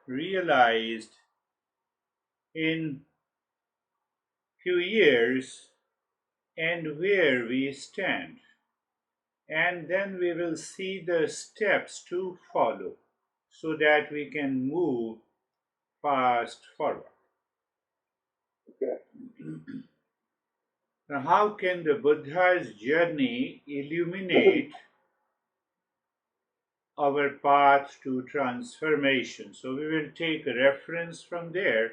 realized in few years and where we stand. And then we will see the steps to follow so that we can move fast forward. Okay. Now, how can the Buddha's journey illuminate our path to transformation? So we will take a reference from there,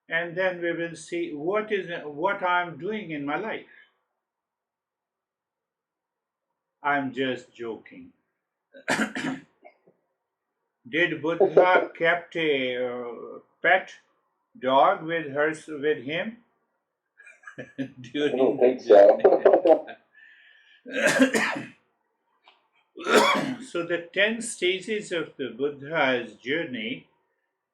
and then we will see what I'm doing in my life. I'm just joking. Did Buddha kept a pet dog with him I during don't the think journey? so. So the 10 stages of the Buddha's journey,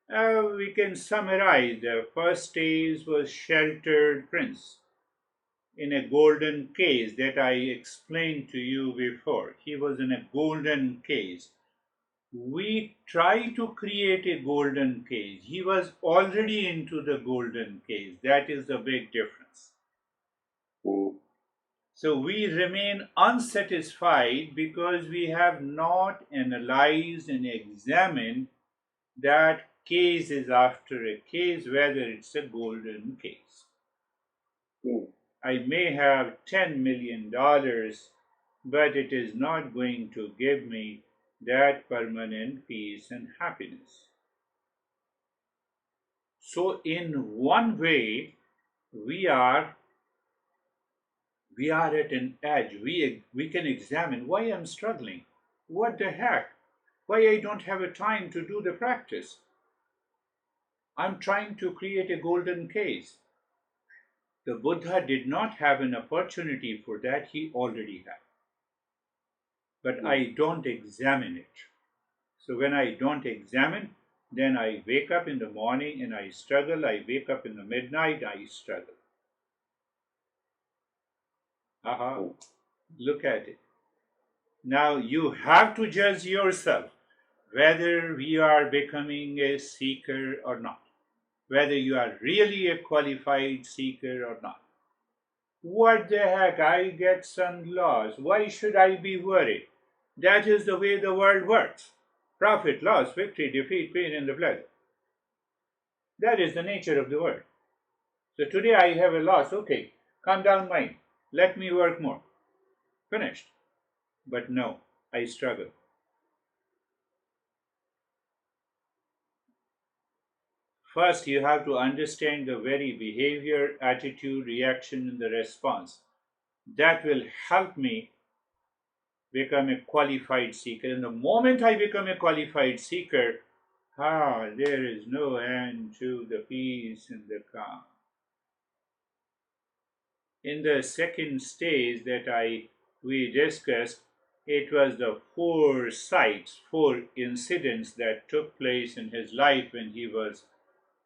we can summarize. The first stage was sheltered prince in a golden cage that I explained to you before. He was in a golden cage. We try to create a golden cage. He was already into the golden cage. That is the big difference. Mm. So we remain unsatisfied because we have not analyzed and examined that case is after a case, whether it's a golden case. Mm. I may have $10 million, but it is not going to give me that permanent peace and happiness. So, in one way, we are we are at an edge. We can examine why I'm struggling. What the heck? Why I don't have a time to do the practice? I'm trying to create a golden case. The Buddha did not have an opportunity for that, he already had. But I don't examine it. So when I don't examine, then I wake up in the morning and I struggle. I wake up in the midnight, I struggle. Aha, look at it. Now you have to judge yourself whether we are becoming a seeker or not, whether you are really a qualified seeker or not. What the heck, I get some loss. Why should I be worried? That is the way the world works. Profit, loss, victory, defeat, pain, and the pleasure. That is the nature of the world. So today I have a loss. Okay, calm down mind. Let me work more. Finished. But no, I struggle. First, you have to understand the very behavior, attitude, reaction, and the response. That will help me become a qualified seeker. And the moment I become a qualified seeker, there is no end to the peace and the calm. In the second stage that we discussed, it was the four sights, four incidents that took place in his life when he was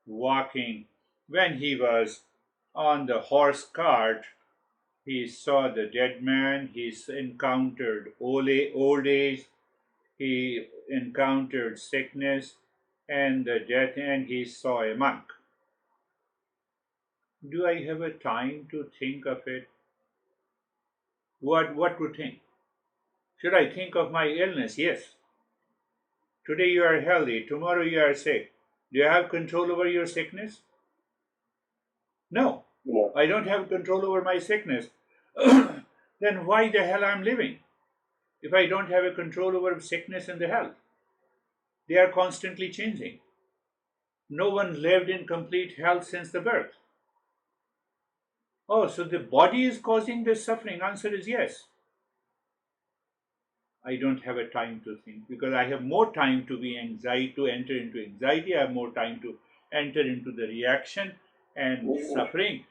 walking, when he was on the horse cart. He saw the dead man, he encountered old age, he encountered sickness and the death, and he saw a monk. Do I have a time to think of it? What to think? Should I think of my illness? Yes. Today you are healthy, tomorrow you are sick. Do you have control over your sickness? No. Yeah. I don't have control over my sickness. Then why the hell I'm living? If I don't have a control over sickness and the health, they are constantly changing. No one lived in complete health since the birth. Oh, so the body is causing this suffering? Answer is yes. I don't have a time to think because I have more time to be anxiety, to enter into anxiety. I have more time to enter into the reaction and suffering.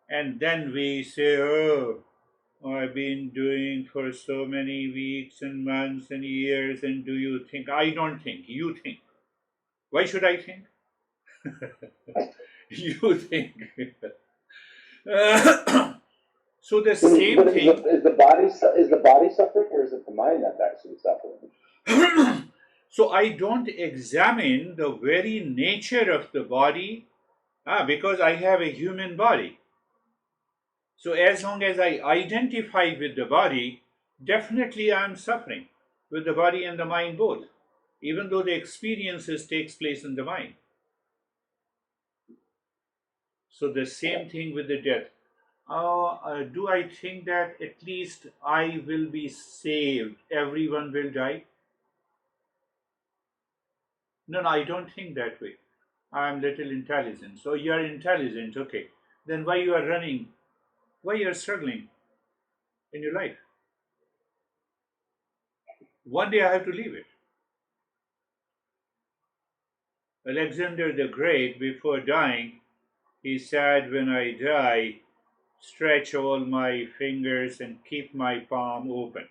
And then we say, oh, I've been doing for so many weeks and months and years. And do you think? I don't think. You think. Why should I think? You think. So the same But thing. is the body suffering, or is it the mind that's actually suffering? So I don't examine the very nature of the body because I have a human body. So as long as I identify with the body, definitely I am suffering with the body and the mind both, even though the experiences takes place in the mind. So the same thing with the death. Do I think that at least I will be saved? Everyone will die? No, I don't think that way. I'm little intelligent. So you are intelligent, okay. Then why you are running? Why you are struggling in your life? One day I have to leave it. Alexander the Great, before dying, he said, when I die, stretch all my fingers and keep my palm open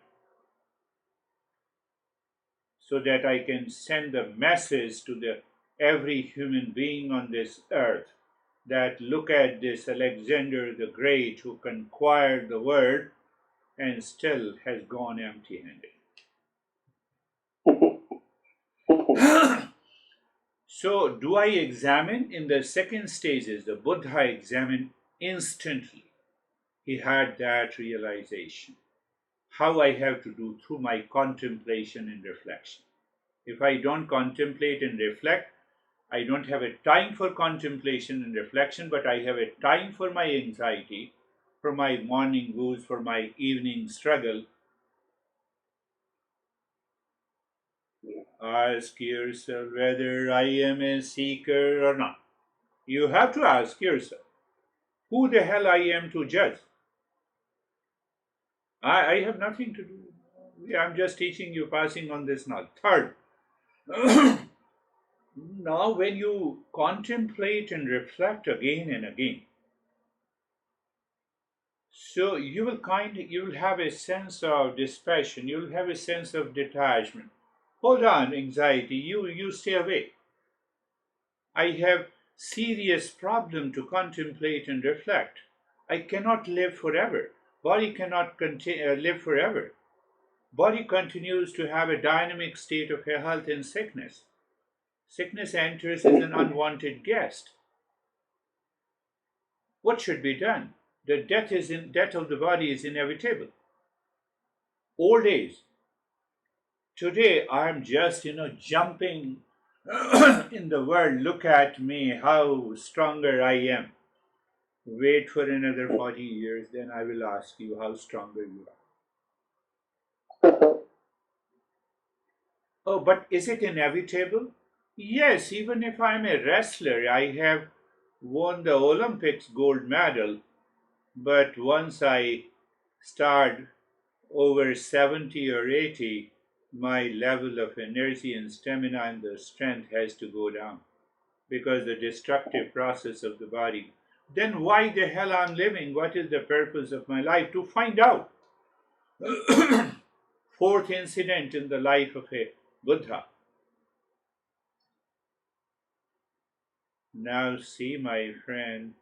so that I can send a message to every human being on this earth that look at this Alexander the Great who conquered the world and still has gone empty handed. So, do I examine? In the second stages, the Buddha examined instantly. He had that realization. How I have to do through my contemplation and reflection. If I don't contemplate and reflect, I don't have a time for contemplation and reflection, but I have a time for my anxiety, for my morning woes, for my evening struggle. Ask yourself whether I am a seeker or not. You have to ask yourself, who the hell I am to judge? I have nothing to do. Yeah, I'm just teaching you, passing on this knowledge. Third, now when you contemplate and reflect again and again, so you will have a sense of dispassion, you will have a sense of detachment. Hold on, anxiety, you stay away. I have serious problem to contemplate and reflect. I cannot live forever. Body cannot live forever. Body continues to have a dynamic state of health and sickness. Sickness enters as an unwanted guest. What should be done? The death of the body is inevitable. Old age. Today I'm just jumping in the world. Look at me, how stronger I am. Wait for another 40 years, then I will ask you how stronger you are. Oh, but is it inevitable? Yes, even if I'm a wrestler, I have won the Olympics gold medal, but once I start over 70 or 80, my level of energy and stamina and the strength has to go down because the destructive process of the body. Then why the hell I'm living? What is the purpose of my life? To find out. Fourth incident in the life of a Buddha. Now see, my friend,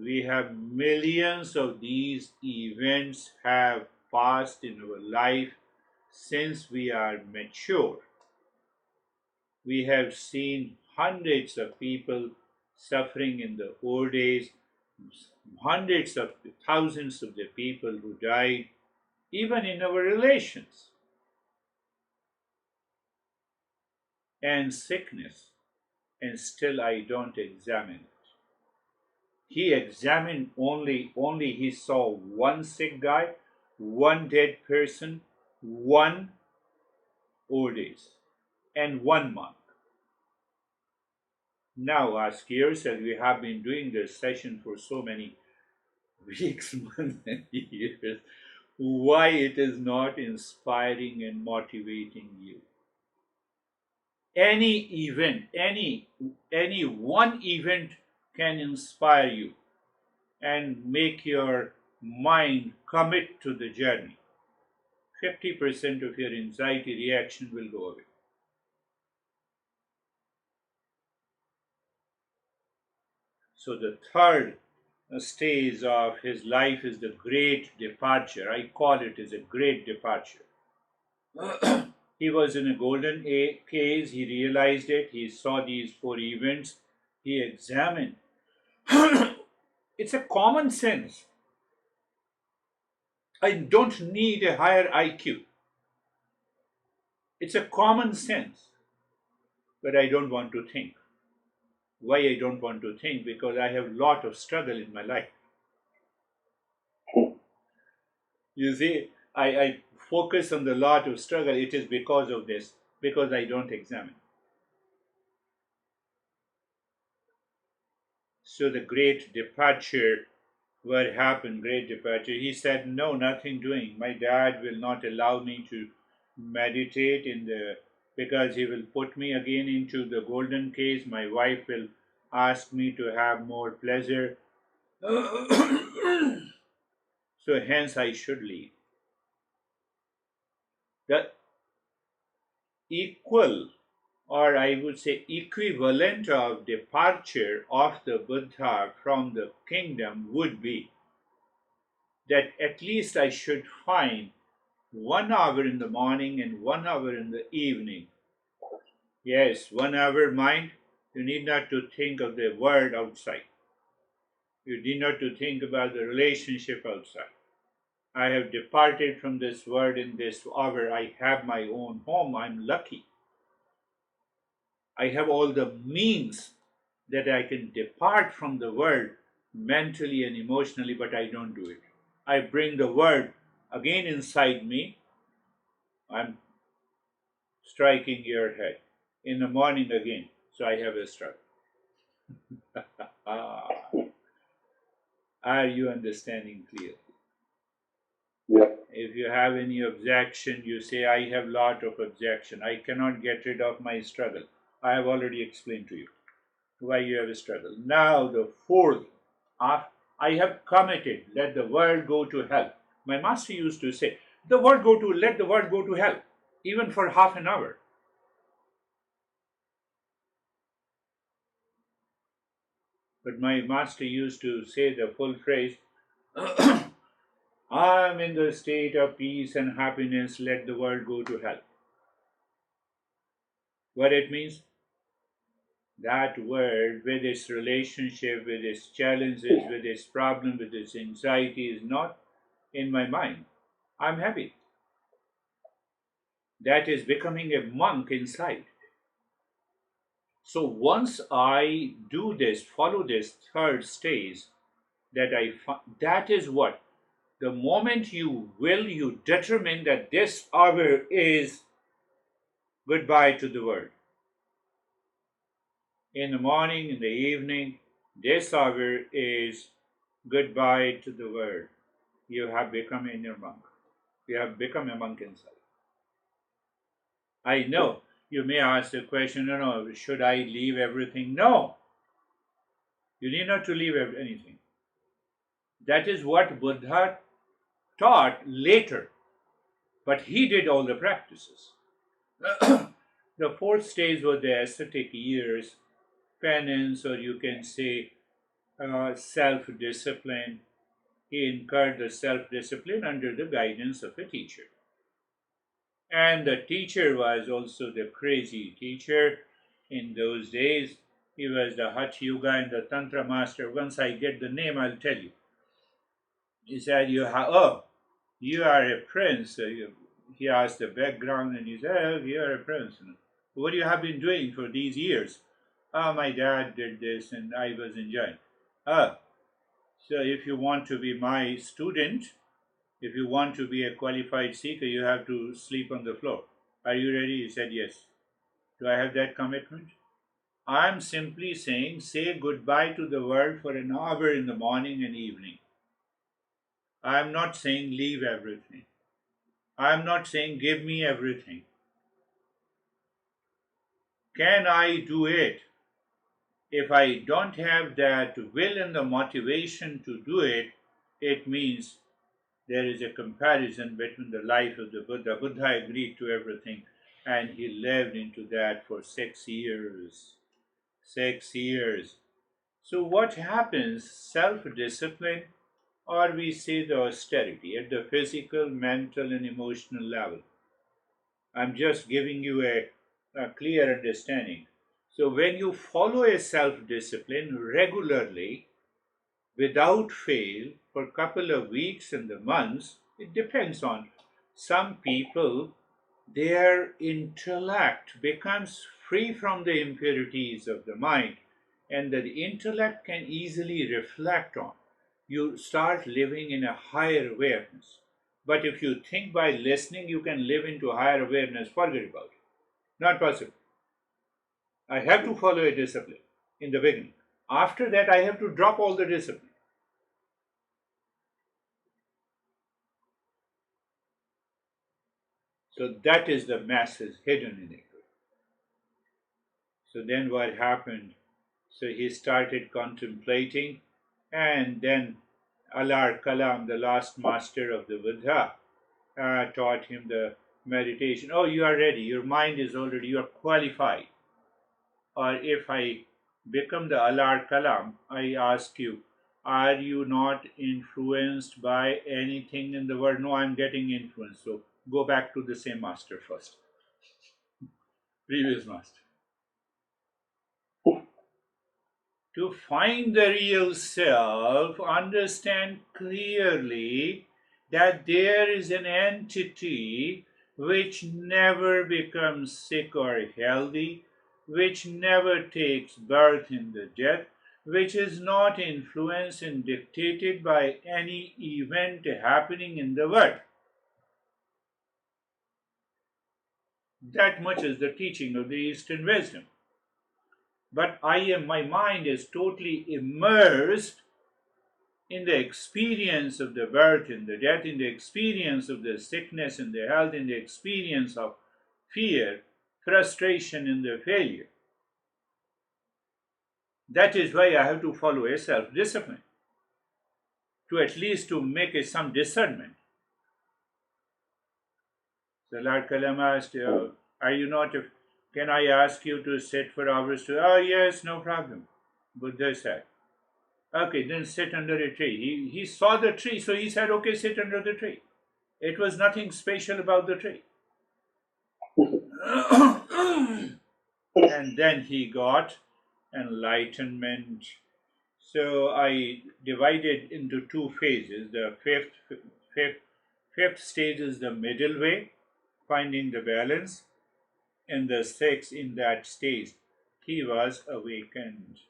we have millions of these events have passed in our life since we are mature. We have seen hundreds of people suffering in the old age, hundreds of thousands of the people who died, even in our relations, and sickness, and still I don't examine it. He examined only he saw one sick guy, one dead person, one old age, and one monk. Now ask yourself, we have been doing this session for so many weeks, months, and years, why it is not inspiring and motivating you. Any event, any one event can inspire you and make your mind commit to the journey. 50% of your anxiety reaction will go away. So the third stage of his life is the great departure. I call it as a great departure. He was in a golden case, he realized it, he saw these four events, he examined. It's a common sense. I don't need a higher IQ. It's a common sense, but I don't want to think. Why I don't want to think? Because I have a lot of struggle in my life. You see, I focus on the lot of struggle. It is because of this, because I don't examine. So the great departure, what happened, great departure, he said, no, nothing doing. My dad will not allow me to meditate in the, because he will put me again into the golden case. My wife will ask me to have more pleasure. So hence I should leave. The equal, or I would say equivalent of departure of the Buddha from the kingdom would be that at least I should find 1 hour in the morning and 1 hour in the evening. Yes, 1 hour mind, you need not to think of the world outside. You need not to think about the relationship outside. I have departed from this world in this hour. I have my own home. I'm lucky. I have all the means that I can depart from the world mentally and emotionally, but I don't do it. I bring the world again inside me. I'm striking your head in the morning again. So I have a struggle. Ah, are you understanding clearly? Yeah. If you have any objection, you say, I have lot of objection. I cannot get rid of my struggle. I have already explained to you why you have a struggle. Now the fourth, I have committed, let the world go to hell. My master used to say, let the world go to hell, even for half an hour. But my master used to say the full phrase, I am in the state of peace and happiness, let the world go to hell. What it means? That world with its relationship, with its challenges, with its problem, with its anxiety is not in my mind. I'm happy. That is becoming a monk inside. So once I do this, follow this third stage, that is what the moment you determine that this hour is goodbye to the world. In the morning, in the evening, this hour is goodbye to the world. You have become a inner monk. You have become a monk inside. I know you may ask the question, no, should I leave everything? No, you need not to leave anything. That is what Buddha taught later, but he did all the practices. The fourth stage was the ascetic years, penance, or you can say self discipline. He incurred the self discipline under the guidance of a teacher. And the teacher was also the crazy teacher in those days. He was the Hatha Yoga and the Tantra master. Once I get the name, I'll tell you. He said, you are a prince. He asked the background and he said, oh, you are a prince. What you have been doing for these years? Oh, my dad did this and I was enjoying. Oh, so if you want to be my student, if you want to be a qualified seeker, you have to sleep on the floor. Are you ready? He said, yes. Do I have that commitment? I'm simply saying, say goodbye to the world for an hour in the morning and evening. I'm not saying leave everything. I'm not saying give me everything. Can I do it? If I don't have that will and the motivation to do it, it means there is a comparison between the life of the Buddha. Buddha agreed to everything and he lived into that for 6 years. 6 years. So, what happens? Self discipline, or we say the austerity at the physical, mental, and emotional level. I'm just giving you a clear understanding. So when you follow a self-discipline regularly, without fail, for a couple of weeks and the months, it depends on some people, their intellect becomes free from the impurities of the mind, and the intellect can easily reflect on. You start living in a higher awareness. But if you think by listening you can live into higher awareness, forget about it. Not possible. I have to follow a discipline in the beginning. After that, I have to drop all the discipline. So that is the message hidden in it. So then what happened? So he started contemplating, and then Alar Kalam, the last master of the Buddha, taught him the meditation. Oh, you are ready. Your mind is already, you are qualified. Or if I become the Alar Kalam, I ask you, are you not influenced by anything in the world? No, I'm getting influenced. So go back to the same master first, previous master. To find the real self, understand clearly that there is an entity which never becomes sick or healthy, which never takes birth in the death, which is not influenced and dictated by any event happening in the world. That much is the teaching of the Eastern wisdom. But my mind is totally immersed in the experience of the birth and the death, in the experience of the sickness and the health, in the experience of fear, frustration, and the failure. That is why I have to follow a self-discipline, to at least to make some discernment. So Lord Kalam asked, are you not, can I ask you to sit for hours? Oh yes, no problem. Buddha said, okay, then sit under a tree. He saw the tree, so he said, okay, sit under the tree. It was nothing special about the tree. And then he got enlightenment. So I divided into two phases. The fifth, fifth stage is the middle way, finding the balance, and the sixth in that stage, he was awakened.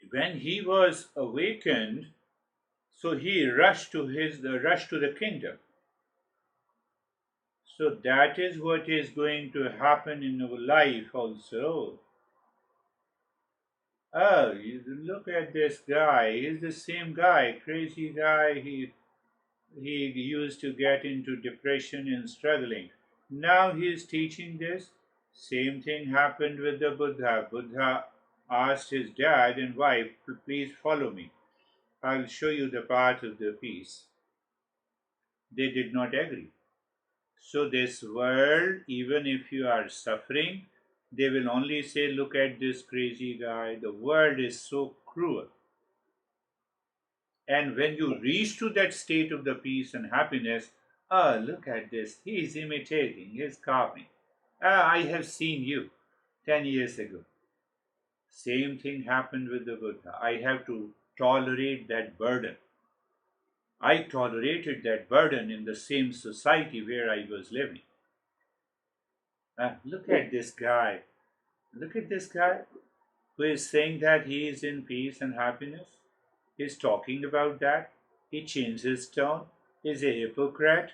When he was awakened, so he rushed to the kingdom. So that is what is going to happen in our life also. Oh, you look at this guy. He's the same guy, crazy guy. He used to get into depression and struggling. Now he is teaching this. Same thing happened with the Buddha. Buddha asked his dad and wife, please follow me. I'll show you the path of the peace. They did not agree. So this world, even if you are suffering, they will only say, look at this crazy guy. The world is so cruel. And when you reach to that state of the peace and happiness, ah, look at this. He is imitating, he is copying. Ah, I have seen you 10 years ago. Same thing happened with the Buddha. I have to tolerate that burden. I tolerated that burden in the same society where I was living. Ah, look at this guy. Look at this guy who is saying that he is in peace and happiness. He's talking about that. He changed his tone. He's a hypocrite.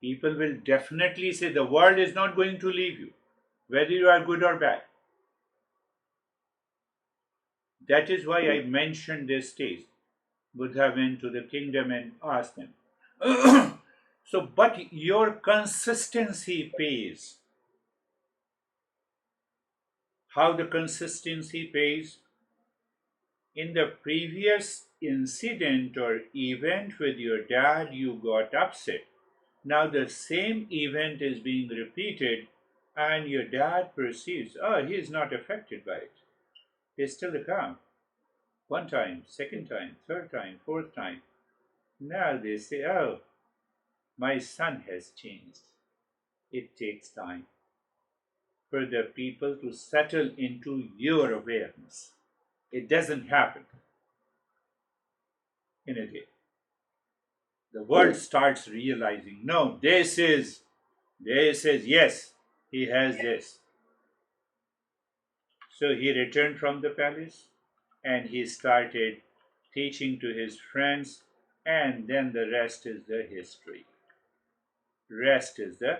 People will definitely say the world is not going to leave you, whether you are good or bad. That is why I mentioned this stage. Buddha went to the kingdom and asked them. So, but your consistency pays. How the consistency pays? In the previous incident or event with your dad, you got upset. Now the same event is being repeated, and your dad perceives, oh, he is not affected by it. He's still calm. One time, second time, third time, fourth time. Now they say, oh, My son has changed. It takes time for the people to settle into your awareness. It doesn't happen in a day. The world starts realizing, no, this is, yes, he has this. So he returned from the palace and he started teaching to his friends, and then the rest is the history. Rest is the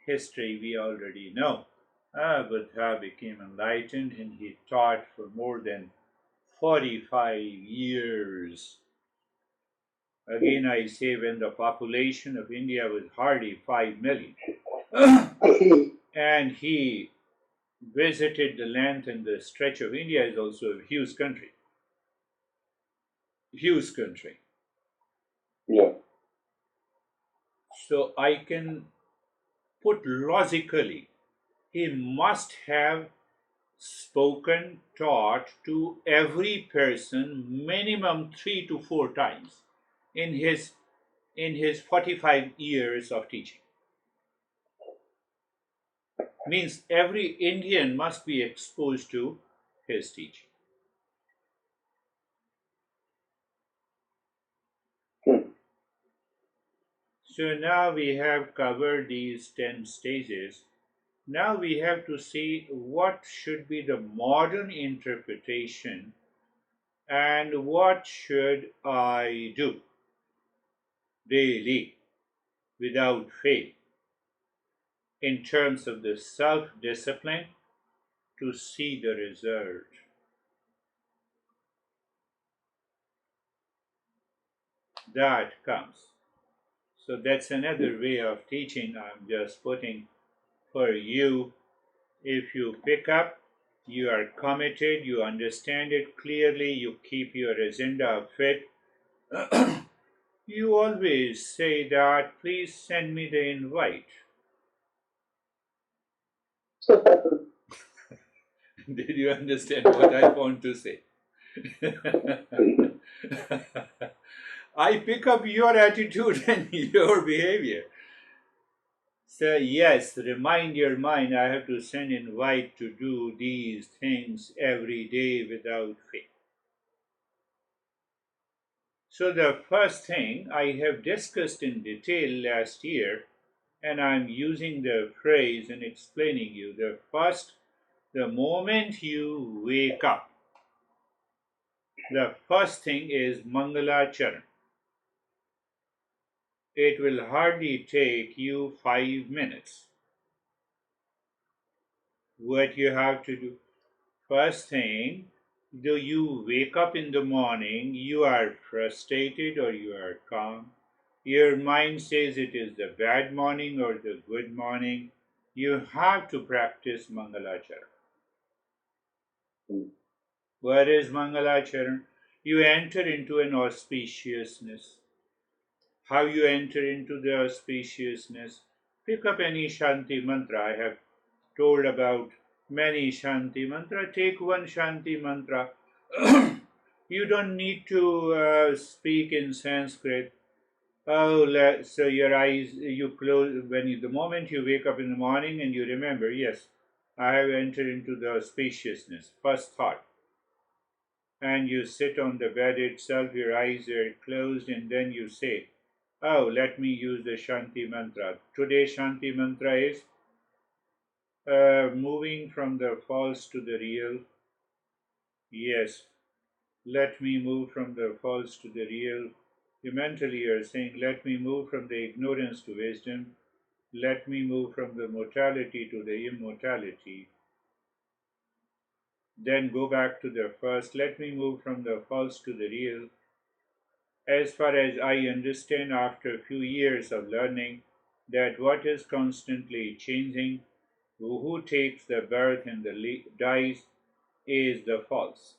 history we already know. Buddha became enlightened and he taught for more than 45 years. Again, I say, when the population of India was hardly 5 million, and he visited the length and the stretch of India, is also a huge country. Huge country. Yeah. So I can put logically, he must have spoken, taught to every person minimum 3 to 4 times in his 45 years of teaching. Means every Indian must be exposed to his teaching. So now we have covered these 10 stages. Now we have to see what should be the modern interpretation and what should I do daily without fail in terms of the self discipline to see the result. That comes. So that's another way of teaching I'm just putting for you. If you pick up, you are committed, you understand it clearly, you keep your agenda fit. You always say that, please send me the invite. Did you understand what I want to say? I pick up your attitude and your behavior. So yes, remind your mind, I have to send invite to do these things every day without fail. So the first thing I have discussed in detail last year, and I'm using the phrase and explaining you. The moment you wake up, the first thing is Mangala Charan. It will hardly take you 5 minutes. What you have to do, first thing, do you wake up in the morning, you are frustrated or you are calm, your mind says it is the bad morning or the good morning, you have to practice Mangalacharan. What is Mangalacharan? You enter into an auspiciousness. How you enter into the auspiciousness? Pick up any Shanti mantra. I have told about many Shanti mantra. Take one Shanti mantra. You don't need to speak in Sanskrit. So your eyes, you close the moment you wake up in the morning and you remember, yes, I have entered into the spaciousness. First thought, and you sit on the bed itself. Your eyes are closed, and then you say, "Oh, let me use the Shanti mantra." Today's Shanti mantra is moving from the false to the real. Yes, let me move from the false to the real. You mentally are saying, let me move from the ignorance to wisdom. Let me move from the mortality to the immortality. Then go back to the first. Let me move from the false to the real. As far as I understand, after a few years of learning, that what is constantly changing, who takes the birth and the dies, is the false.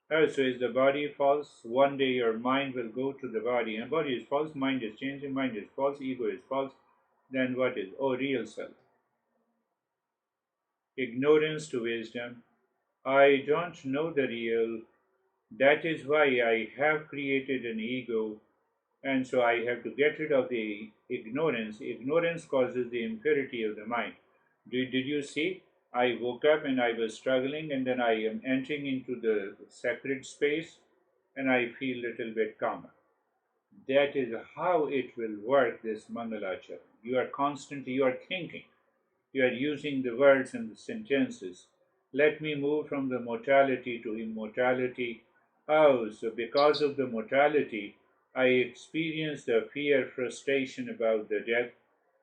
So is the body false? One day your mind will go to the body, and body is false, mind is changing, mind is false, ego is false. Then what is? Oh, real self. Ignorance to wisdom. I don't know the real. That is why I have created an ego, And so I have to get rid of the ignorance. Ignorance causes the impurity of the mind. Did you see? I woke up and I was struggling, and then I am entering into the sacred space, and I feel a little bit calmer. That is how it will work, this Mangalachara. You are thinking, you are using the words and the sentences. Let me move from the mortality to immortality. Oh, so because of the mortality, I experience the fear, frustration about the death.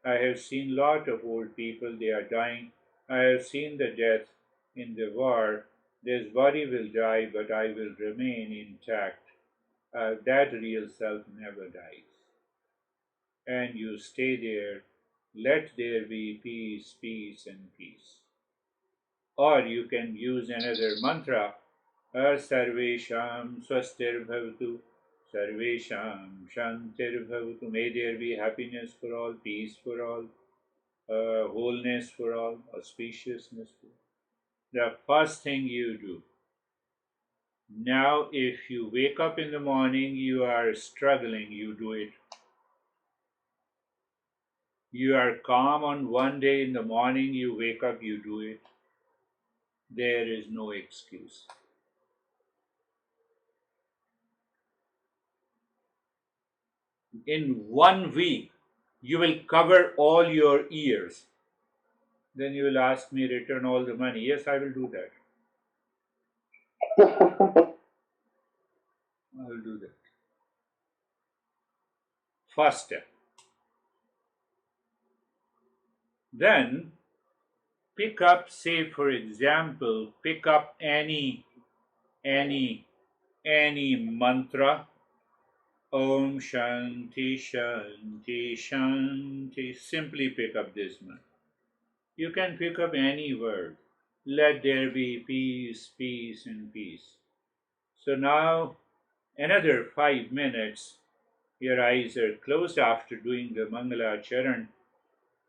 I have seen lot of old people, they are dying. I have seen the death in the war. This body will die, but I will remain intact. That real self never dies. And you stay there. Let there be peace, peace, and peace. Or you can use another mantra, Sarvesham Swastir Bhavatu, Sarvesham Shantir Bhavatu. May there be happiness for all, peace for all, wholeness for all, auspiciousness for all. The first thing you do. Now, if you wake up in the morning, you are struggling, you do it. You are calm on one day in the morning, you wake up, you do it. There is no excuse. In 1 week, you will cover all your ears. Then you will ask me, return all the money. Yes, I will do that. I will do that. First step. Then pick up, say for example, pick up any, any mantra. Om Shanti Shanti Shanti. Simply pick up this mantra. You can pick up any word. Let there be peace, peace, and peace. So now, another 5 minutes, your eyes are closed after doing the Mangala Charan,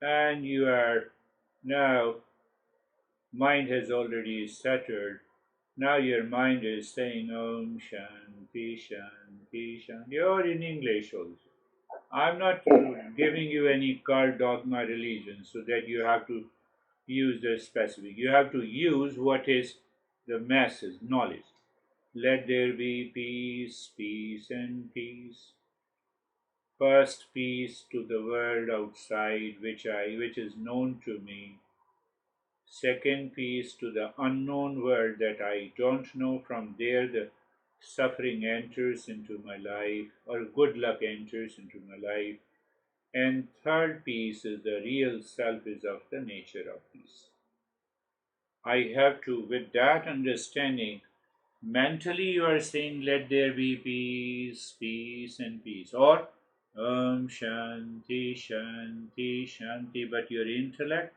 and you are now, mind has already settled. Now your mind is saying Om Shanti Shanti Shanti, or in English also. I'm not giving you any cult dogma religion so that you have to use the specific. You have to use what is the masses, knowledge. Let there be peace, peace, and peace. First, peace to the world outside, which is known to me. Second, peace to the unknown world that I don't know. From there, the suffering enters into my life, or good luck enters into my life. And third, peace is the real self, is of the nature of peace. I have to, with that understanding, mentally you are saying, let there be peace, peace, and peace. Or Shanti, Shanti, Shanti. But your intellect,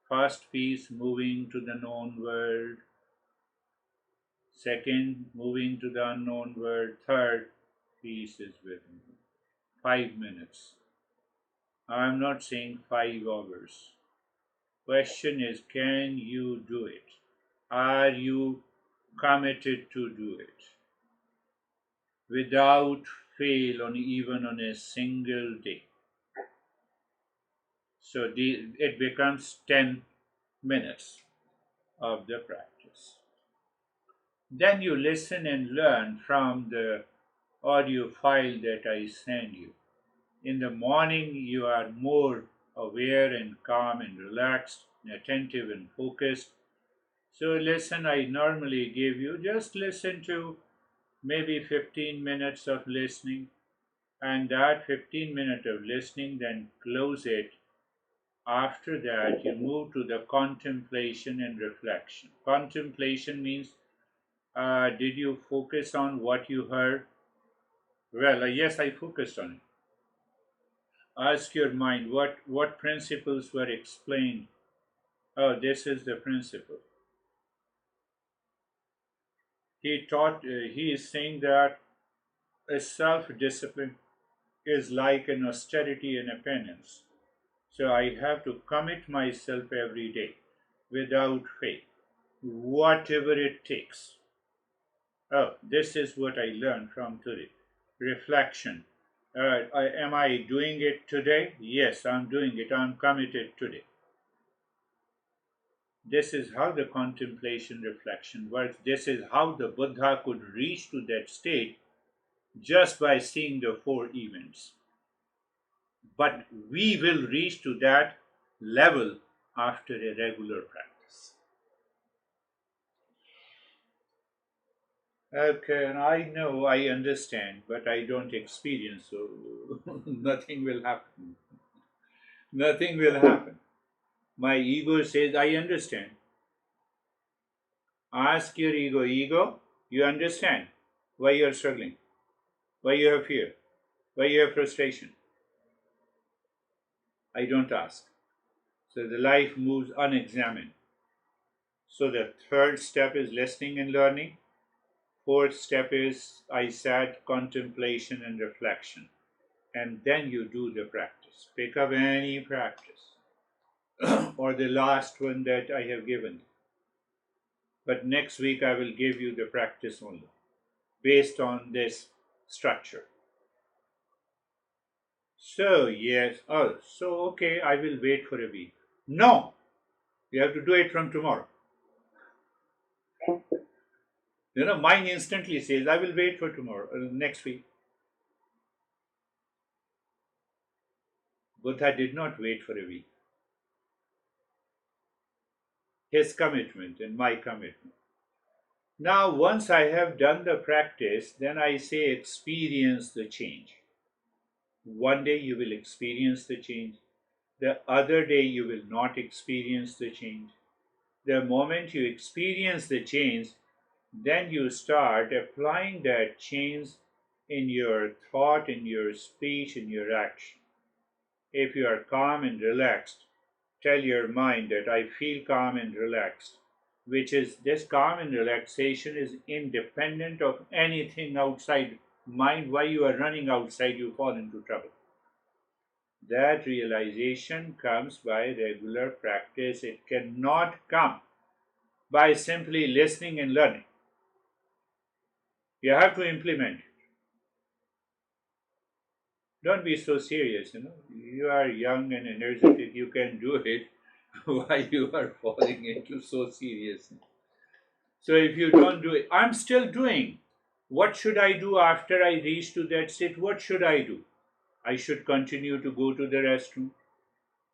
first peace moving to the known world. Second, moving to the unknown world. Third, peace is within. 5 minutes. I'm not saying 5 hours. Question is, can you do it? Are you committed to do it? Without fail on even on a single day. So it becomes 10 minutes of the practice. Then you listen and learn from the audio file that I send you. In the morning, you are more aware and calm and relaxed and attentive and focused. So, listen, I normally give you, just listen to maybe 15 minutes of listening, and that 15 minutes of listening, then close it. After that, you move to the contemplation and reflection. Contemplation means, did you focus on what you heard? Well, yes, I focused on it. Ask your mind, what principles were explained? Oh, this is the principle. He is saying that a self-discipline is like an austerity and a penance. So I have to commit myself every day without fail, whatever it takes. Oh, this is what I learned from today. Reflection. Am I doing it today? Yes, I'm doing it. I'm committed today. This is how the contemplation reflection works. This is how the Buddha could reach to that state just by seeing the four events. But we will reach to that level after a regular practice. Okay, and I know, I understand, but I don't experience, so nothing will happen. Nothing will happen. My ego says, I understand. Ask your ego, you understand why you are struggling, why you have fear, why you have frustration. I don't ask. So the life moves unexamined. So the third step is listening and learning. Fourth step is I said contemplation and reflection. And then you do the practice. Pick up any practice or the last one that I have given. But next week I will give you the practice only based on this structure. So, yes, okay, I will wait for a week. No, you have to do it from tomorrow. Mind instantly says, I will wait for tomorrow, next week. Buddha did not wait for a week. His commitment and my commitment. Now, once I have done the practice, then I say experience the change. One day you will experience the change. The other day you will not experience the change. The moment you experience the change, then you start applying that change in your thought, in your speech, in your action. If you are calm and relaxed, tell your mind that I feel calm and relaxed, which is this calm and relaxation is independent of anything outside mind. Why you are running outside, you fall into trouble. That realization comes by regular practice. It cannot come by simply listening and learning. You have to implement it. Don't be so serious. You are young and energetic, you can do it. Why you are falling into so serious? So if you don't do it, I'm still doing. What should I do after I reach to that state? What should I do? I should continue to go to the restroom.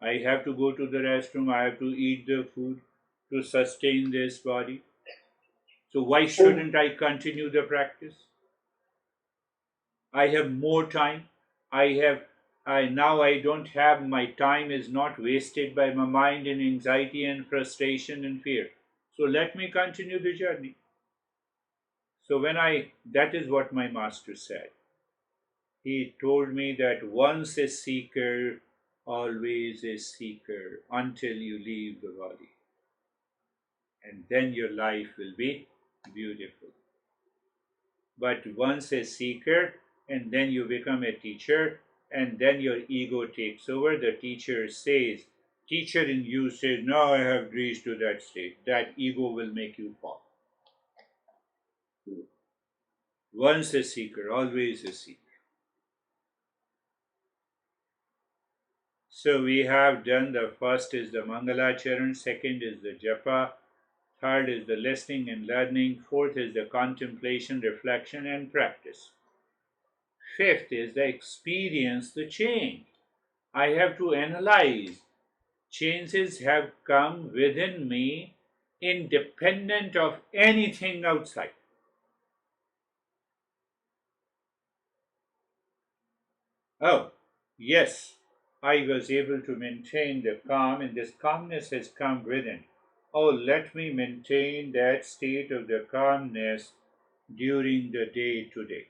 I have to go to the restroom. I have to eat the food to sustain this body. So why shouldn't I continue the practice? I have more time. I don't have my time is not wasted by my mind in anxiety and frustration and fear. So let me continue the journey. So that is what my master said. He told me that once a seeker, always a seeker until you leave the body. And then your life will be beautiful. But once a seeker, and then you become a teacher, and then your ego takes over. The teacher in you says, now I have reached to that state. That ego will make you fall. Once a seeker, always a seeker. So we have done the first is the Mangalacharan, second is the Japa, third is the listening and learning, fourth is the contemplation, reflection, and practice. Fifth is the experience, the change. I have to analyze. Changes have come within me independent of anything outside. Oh, yes, I was able to maintain the calm, and this calmness has come within. Oh, let me maintain that state of the calmness during the day today.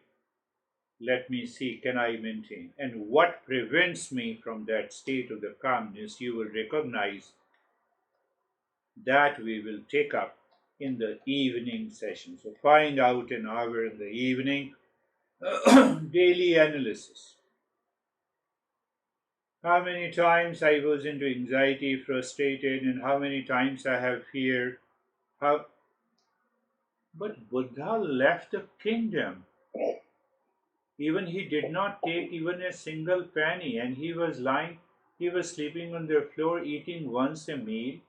Let me see, can I maintain? And what prevents me from that state of the calmness, you will recognize that we will take up in the evening session. So find out an hour in the evening, daily analysis. How many times I was into anxiety, frustrated, and how many times I have fear. How... But Buddha left the kingdom. Even he did not take even a single penny, and he was sleeping on the floor eating once a meal,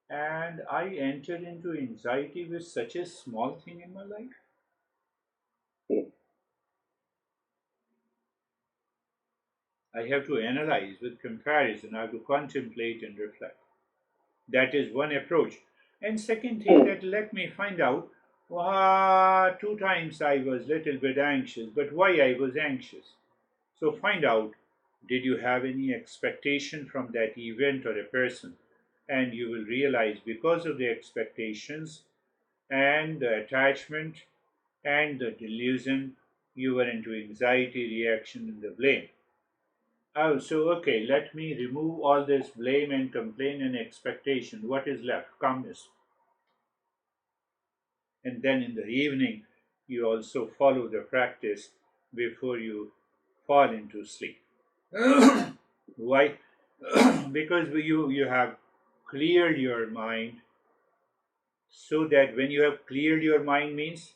and I entered into anxiety with such a small thing in my life. I have to analyze with comparison, I have to contemplate and reflect. That is one approach. And second thing, that let me find out, two times I was little bit anxious, but why I was anxious. So find out, did you have any expectation from that event or a person? And you will realize, because of the expectations and the attachment and the delusion, you were into anxiety, reaction, and the blame. Oh, so okay, let me remove all this blame and complaint and expectation. What is left? Calmness. And then in the evening, you also follow the practice before you fall into sleep. Why? Because you have cleared your mind, so that when you have cleared your mind means,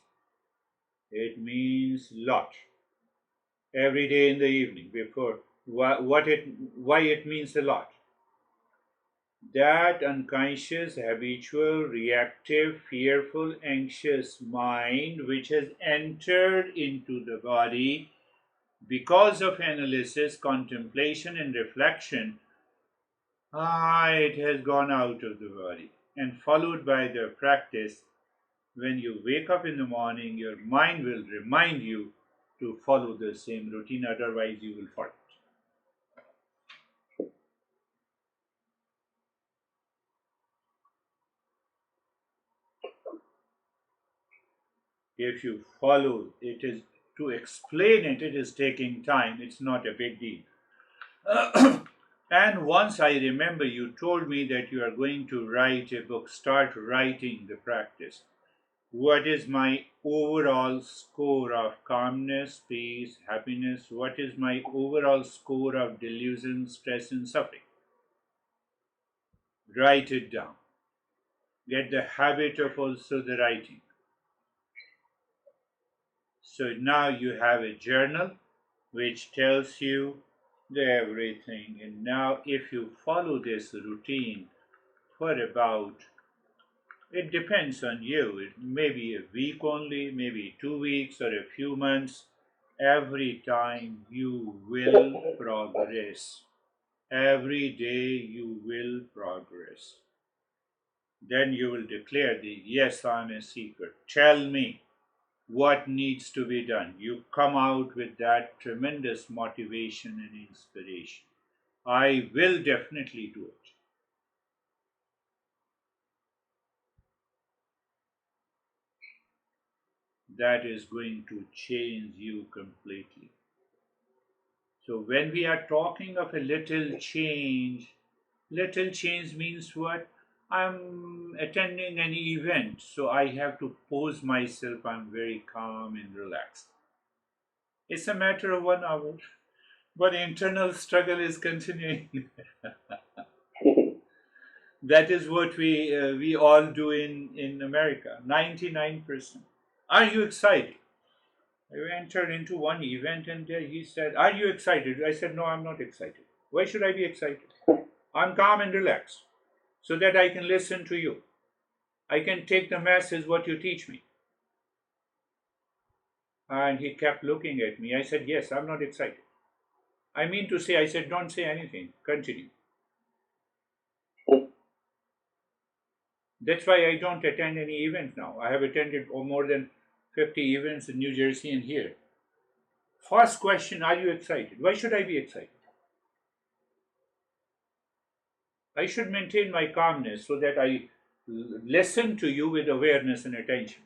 it means lot. Every day in the evening before, why it means a lot. That unconscious, habitual, reactive, fearful, anxious mind which has entered into the body because of analysis, contemplation, and reflection, it has gone out of the body. And followed by the practice, when you wake up in the morning, your mind will remind you to follow the same routine, otherwise, you will forget. If you follow, it is to explain it, it is taking time, it's not a big deal. And once I remember you told me that you are going to write a book, start writing the practice. What is my overall score of calmness, peace, happiness? What is my overall score of delusion, stress, and suffering? Write it down. Get the habit of also the writing. So now you have a journal which tells you the everything. And now, if you follow this routine for about, it depends on you, it may be a week only, maybe 2 weeks, or a few months, every time you will progress. Every day you will progress. Then you will declare the yes, I'm a seeker. Tell me what needs to be done. You come out with that tremendous motivation and inspiration. I will definitely do it. That is going to change you completely. So, when we are talking of a little change means what? I'm attending an event, so I have to pose myself, I'm very calm and relaxed. It's a matter of 1 hour, but internal struggle is continuing. That is what we all do in America. 99%. Are you excited? I entered into one event and there he said, "Are you excited?" I said, "No, I'm not excited." "Why should I be excited? I'm calm and relaxed so that I can listen to you. I can take the message what you teach me." And he kept looking at me. I said, "Yes, I'm not excited. I mean to say," I said, "don't say anything. Continue." That's why I don't attend any event now. I have attended more than 50 events in New Jersey and here. First question, are you excited? Why should I be excited? I should maintain my calmness so that I listen to you with awareness and attention.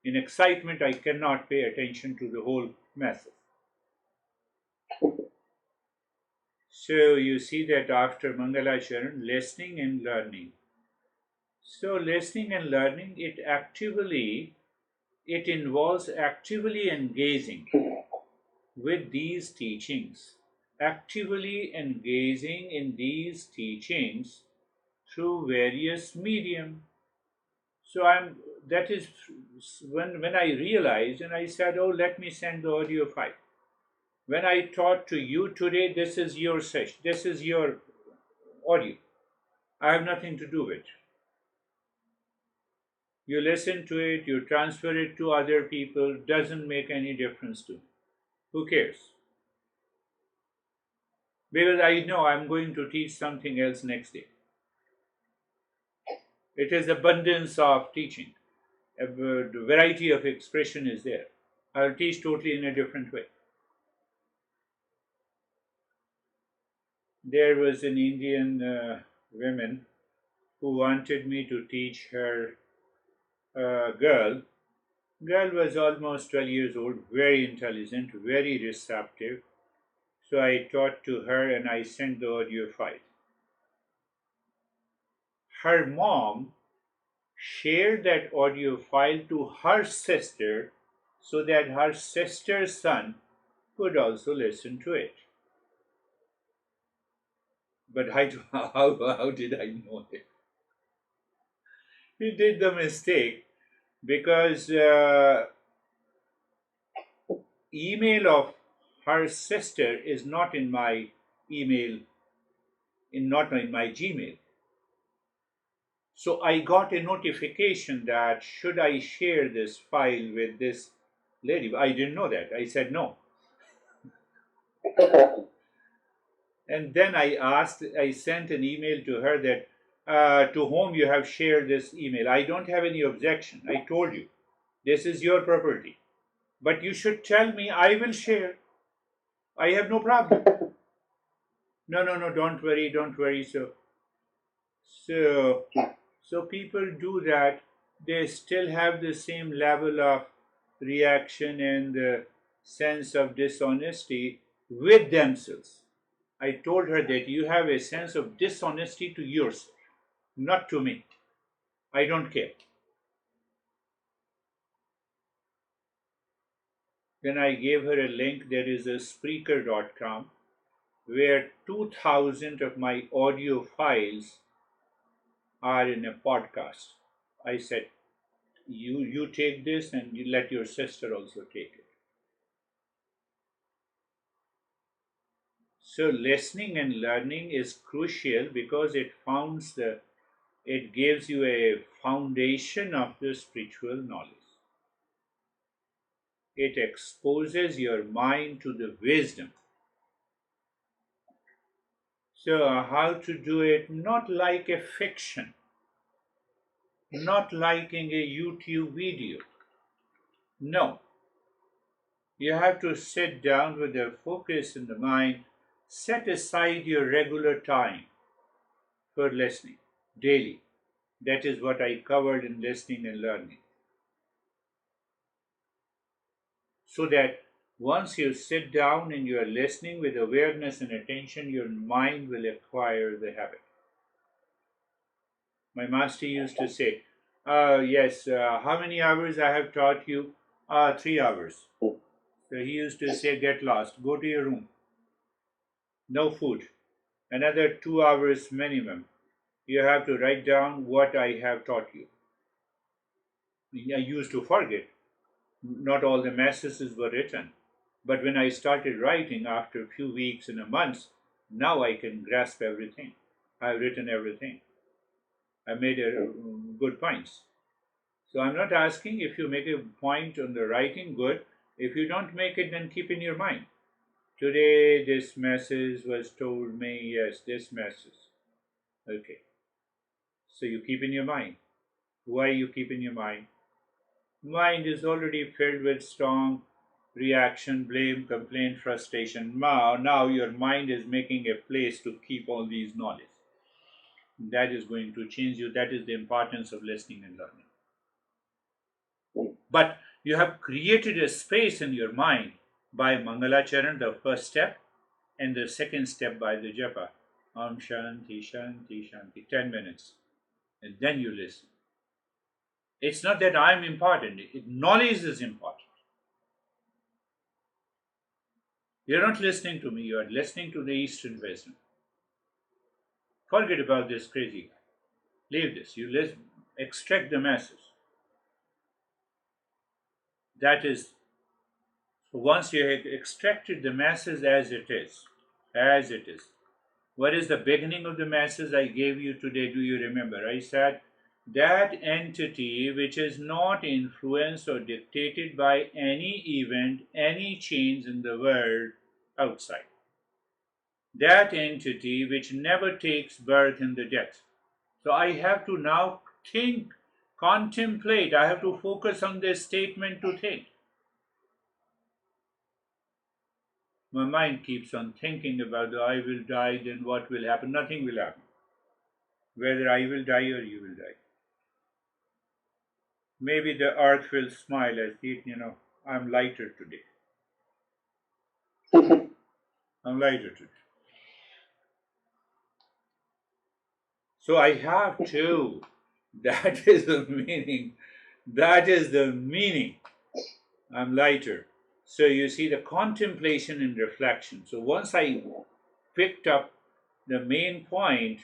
In excitement, I cannot pay attention to the whole message. So you see that after Mangala Charan, listening and learning. So listening and learning, it involves actively engaging with these teachings, actively engaging in these teachings through various medium. So I'm that is when I realized, and I said, oh, let me send the audio file. When I taught to you today, this is your session, this is your audio. I have nothing to do with it. You listen to it, you transfer it to other people, doesn't make any difference to me. Who cares? Because I know I'm going to teach something else next day. It is abundance of teaching. The variety of expression is there. I'll teach totally in a different way. There was an Indian woman who wanted me to teach her girl. Girl was almost 12 years old, very intelligent, very receptive. So I taught to her and I sent the audio file. Her mom shared that audio file to her sister so that her sister's son could also listen to it. But how did I know it? He did the mistake because email of her sister is not in my email, not in my Gmail. So I got a notification that should I share this file with this lady? I didn't know that. I said no. And then I sent an email to her that to whom you have shared this email. I don't have any objection. I told you, this is your property. But you should tell me, I will share. I have no problem. No, no, no, don't worry, don't worry. So, so people do that. They still have the same level of reaction and sense of dishonesty with themselves. I told her that you have a sense of dishonesty to yourself, not to me. I don't care. Then I gave her a link. There is a Spreaker.com where 2,000 of my audio files are in a podcast. I said, you take this and you let your sister also take it. So listening and learning is crucial because it gives you a foundation of the spiritual knowledge. It exposes your mind to the wisdom. So how to do it? Not like a fiction, not liking a YouTube video. No, you have to sit down with a focus in the mind, set aside your regular time for listening daily. That is what I covered in listening and learning. So that once you sit down and you are listening with awareness and attention, your mind will acquire the habit. My master used to say, yes, how many hours I have taught you? 3 hours. So he used to say, get lost, go to your room, no food, another 2 hours minimum. You have to write down what I have taught you. I used to forget. Not all the messages were written. But when I started writing after a few weeks and a month, now I can grasp everything. I've written everything. I made good points. So I'm not asking if you make a point on the writing, good. If you don't make it, then keep in your mind. Today, this message was told me, yes, this message. Okay. So you keep in your mind. Why you keep in your mind? Mind is already filled with strong reaction, blame, complaint, frustration. Now your mind is making a place to keep all these knowledge. That is going to change you. That is the importance of listening and learning. But you have created a space in your mind by Mangalacharan, the first step, and the second step by the japa. Om Shanti, Shanti, Shanti, 10 minutes. And then you listen. It's not that I'm important, knowledge is important. You're not listening to me, you are listening to the Eastern wisdom. Forget about this crazy guy. Leave this. You listen. extract the masses. That is, so once you have extracted the masses as it is. What is the beginning of the masses I gave you today? Do you remember? I said that entity which is not influenced or dictated by any event, any change in the world outside. That entity which never takes birth in the death. So I have to now think, contemplate. I have to focus on this statement to think. My mind keeps on thinking about the I will die, then what will happen? Nothing will happen. Whether I will die or you will die. Maybe the earth will smile as if, I'm lighter today. I'm lighter today. So I have to. That is the meaning. That is the meaning. I'm lighter. So you see the contemplation and reflection. So once I picked up the main point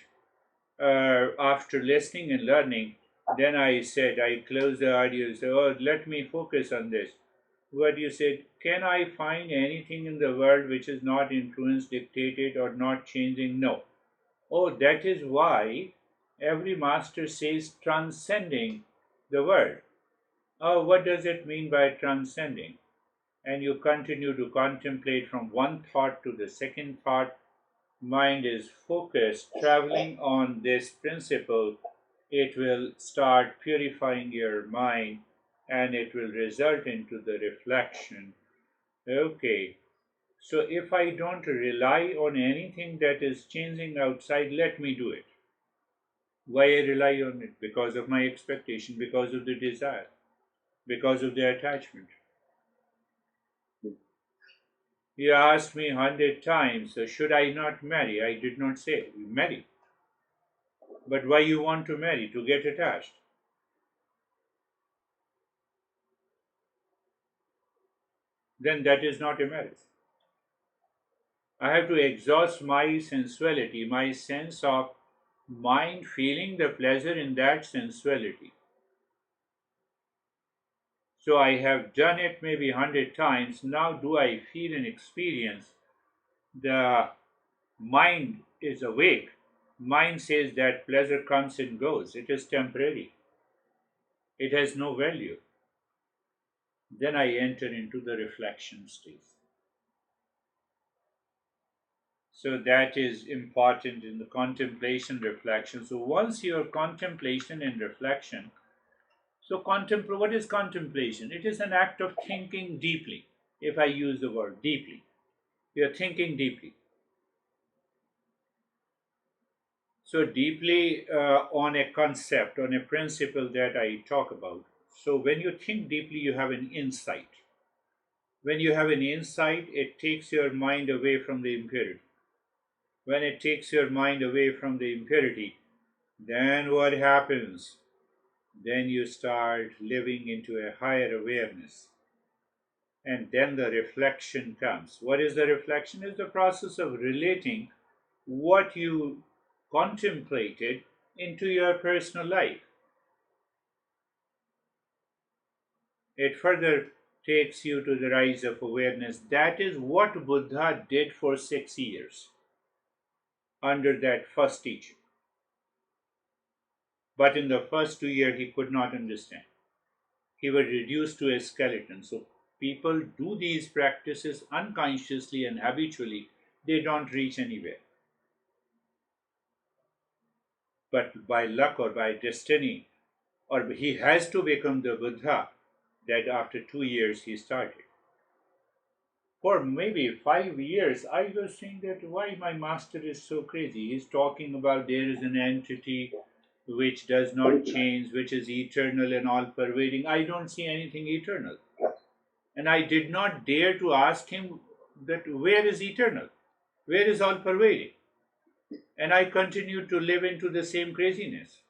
after listening and learning, then I said, I closed the audio, said, oh, let me focus on this. What you said, can I find anything in the world which is not influenced, dictated, or not changing? No. Oh, that is why every master says transcending the world. Oh, what does it mean by transcending? And you continue to contemplate from one thought to the second thought. Mind is focused, traveling on this principle. It will start purifying your mind and it will result into the reflection. Okay, so if I don't rely on anything that is changing outside, let me do it. Why I rely on it? Because of my expectation, because of the desire, because of the attachment. You asked me 100 times, so should I not marry? I did not say marry. But why you want to marry? To get attached. Then that is not a marriage. I have to exhaust my sensuality, my sense of mind feeling the pleasure in that sensuality. So I have done it maybe 100 times. Now do I feel and experience the mind is awake. Mind says that pleasure comes and goes. It is temporary. It has no value. Then I enter into the reflection stage. So that is important in the contemplation reflection. So once your contemplation and reflection, so what is contemplation? It is an act of thinking deeply. If I use the word deeply, you are thinking deeply. So deeply on a concept, on a principle that I talk about. So when you think deeply, you have an insight. When you have an insight, it takes your mind away from the impurity. When it takes your mind away from the impurity, then what happens? Then you start living into a higher awareness. And then the reflection comes. What is the reflection? Is the process of relating what you contemplated into your personal life. It further takes you to the rise of awareness. That is what Buddha did for 6 years under that first teaching. But in the first 2 years, he could not understand. He was reduced to a skeleton. So people do these practices unconsciously and habitually, they don't reach anywhere. But by luck or by destiny, or he has to become the Buddha that after 2 years he started. For maybe 5 years, I was saying that why my master is so crazy. He's talking about there is an entity which does not change, which is eternal and all pervading. I don't see anything eternal. And I did not dare to ask him that where is eternal? Where is all pervading? And I continued to live into the same craziness.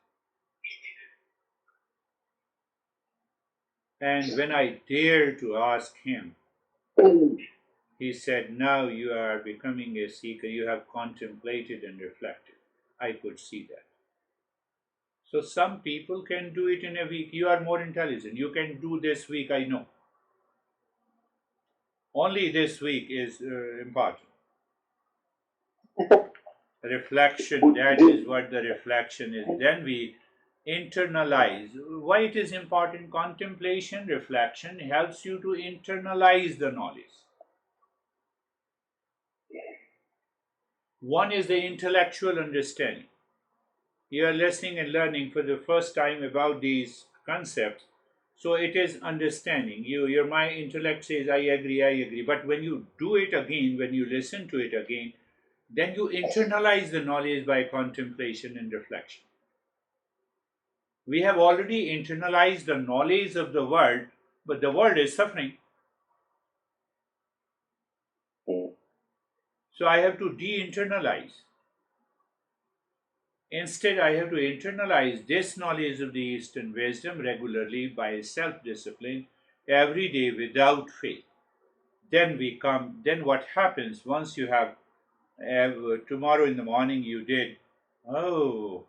And when I dared to ask him, he said, now you are becoming a seeker. You have contemplated and reflected. I could see that. So some people can do it in a week. You are more intelligent. You can do this week, I know. Only this week is important. Reflection, that is what the reflection is. Then we internalize. Why it is important? Contemplation, reflection helps you to internalize the knowledge. One is the intellectual understanding. You are listening and learning for the first time about these concepts, so it is understanding. Your mind intellect says, I agree. But when you do it again, when you listen to it again, then you internalize the knowledge by contemplation and reflection. We have already internalized the knowledge of the world, but the world is suffering. mm, So I have to de internalize. Instead, I have to internalize this knowledge of the Eastern wisdom regularly by self discipline every day without fail. Then what happens once you have tomorrow in the morning you did, oh,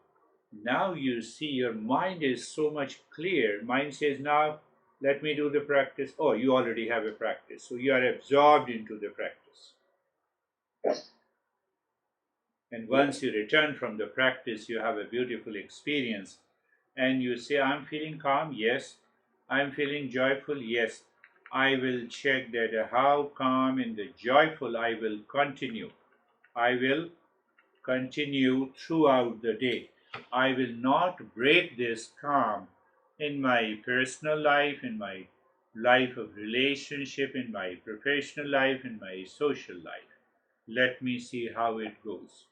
now you see your mind is so much clear. Mind says, now let me do the practice. Oh, you already have a practice. So you are absorbed into the practice. And once you return from the practice, you have a beautiful experience. And you say, I'm feeling calm. Yes. I'm feeling joyful. Yes. I will check that how calm and the joyful I will continue. I will continue throughout the day. I will not break this calm in my personal life, in my life of relationship, in my professional life, in my social life. Let me see how it goes.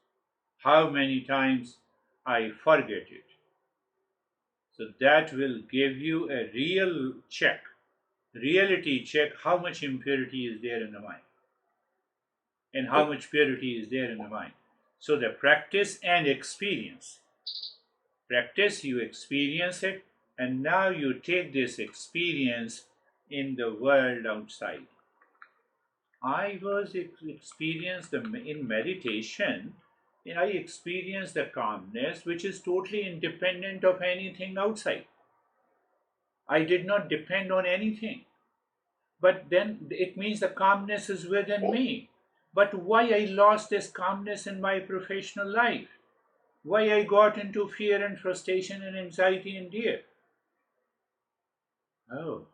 How many times I forget it. So that will give you a real check, reality check, how much impurity is there in the mind and how much purity is there in the mind. So the practice and experience. Practice, you experience it, and now you take this experience in the world outside. I was experienced in meditation. I experienced the calmness which is totally independent of anything outside. I did not depend on anything. But then it means the calmness is within me. But why I lost this calmness in my professional life? Why I got into fear and frustration and anxiety and fear? Oh,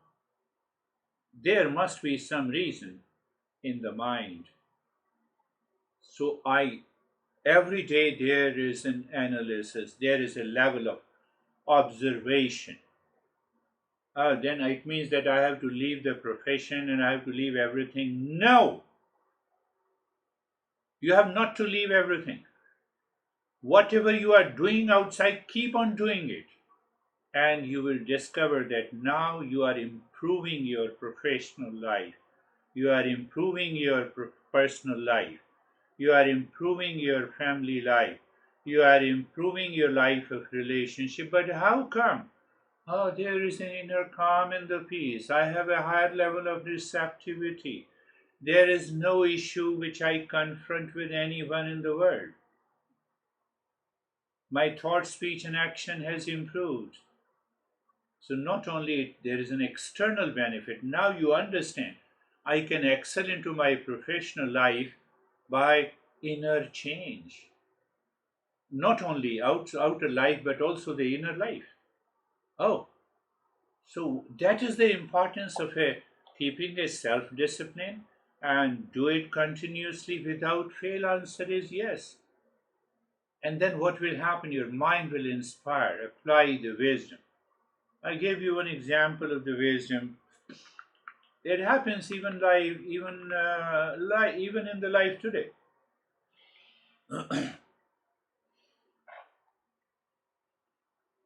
there must be some reason in the mind. So I every day there is an analysis, there is a level of observation. Then it means that I have to leave the profession and I have to leave everything. No, you have not to leave everything. Whatever you are doing outside, keep on doing it. And you will discover that now you are improving your professional life. You are improving your personal life. You are improving your family life. You are improving your life of relationship. But how come? Oh, there is an inner calm and the peace. I have a higher level of receptivity. There is no issue which I confront with anyone in the world. My thought, speech, and action has improved. So not only there is an external benefit, now you understand I can excel into my professional life by inner change. Not only outer life but also the inner life. Oh, so that is the importance of keeping a self-discipline and do it continuously without fail. Answer is yes. And then what will happen? Your mind will inspire, apply the wisdom. I gave you one example of the wisdom. It happens even live, even in the life today.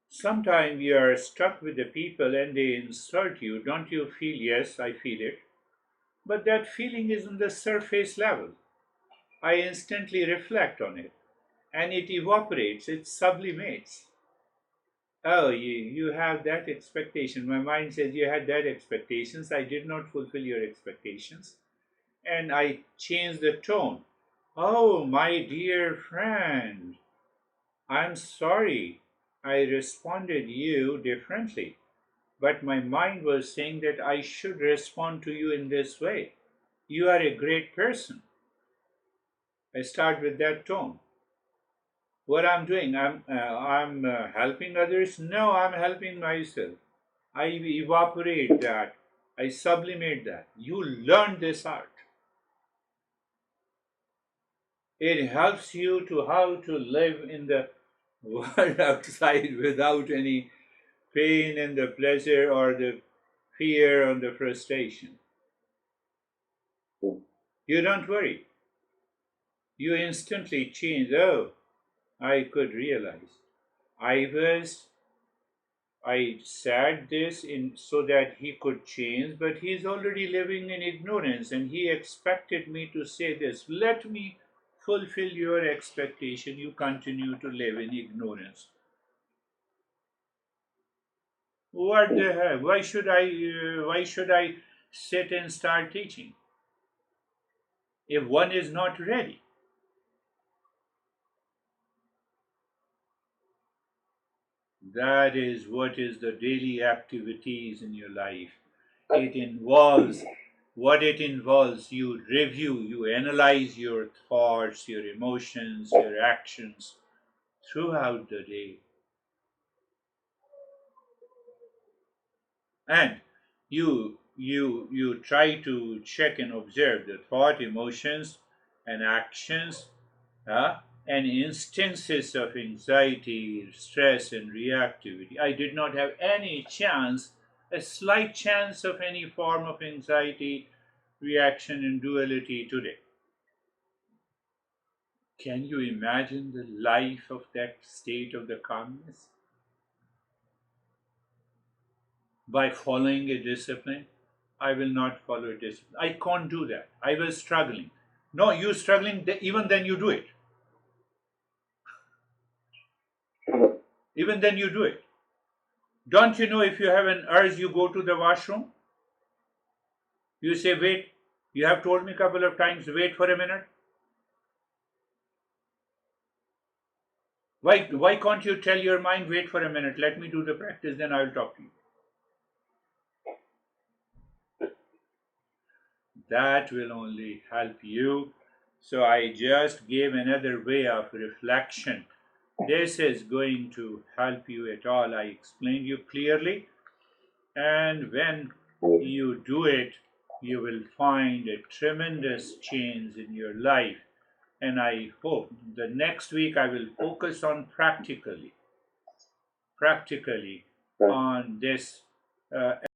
Sometimes you are stuck with the people and they insult you. Don't you feel? Yes, I feel it. But that feeling is on the surface level. I instantly reflect on it, and it evaporates. It sublimates. Oh, you have that expectation. My mind says you had that expectations. I did not fulfill your expectations, and I changed the tone. Oh, my dear friend, I'm sorry. I responded you differently. But my mind was saying that I should respond to you in this way. You are a great person. I start with that tone. What I'm doing, I'm helping others. No, I'm helping myself. I evaporate that. I sublimate that. You learn this art. It helps you to how to live in the world outside without any pain and the pleasure or the fear or the frustration. mm, You don't worry. You instantly change. Oh, I could realize. I was I said this in so that he could change, but he's already living in ignorance and he expected me to say this. Let me fulfill your expectation. You continue to live in ignorance. What mm. the hell? Why should I sit and start teaching if one is not ready? That is what is the daily activities in your life. It involves what it involves. You review, you analyze your thoughts, your emotions, your actions throughout the day. And you try to check and observe the thought, emotions, and actions and instances of anxiety, stress, and reactivity. I did not have any chance, a slight chance of any form of anxiety, reaction, and duality today. Can you imagine the life of that state of the calmness? By following a discipline, I will not follow a discipline. I can't do that. I was struggling. No, you struggling, even then you do it. Even then you do it. Don't you know if you have an urge, you go to the washroom? You say, wait, you have told me a couple of times, wait for a minute. Why can't you tell your mind, wait for a minute, let me do the practice, then I'll talk to you? That will only help you. So I just gave another way of reflection. This is going to help you at all. I explained you clearly. And when you do it, you will find a tremendous change in your life. And I hope the next week I will focus on practically Right. on this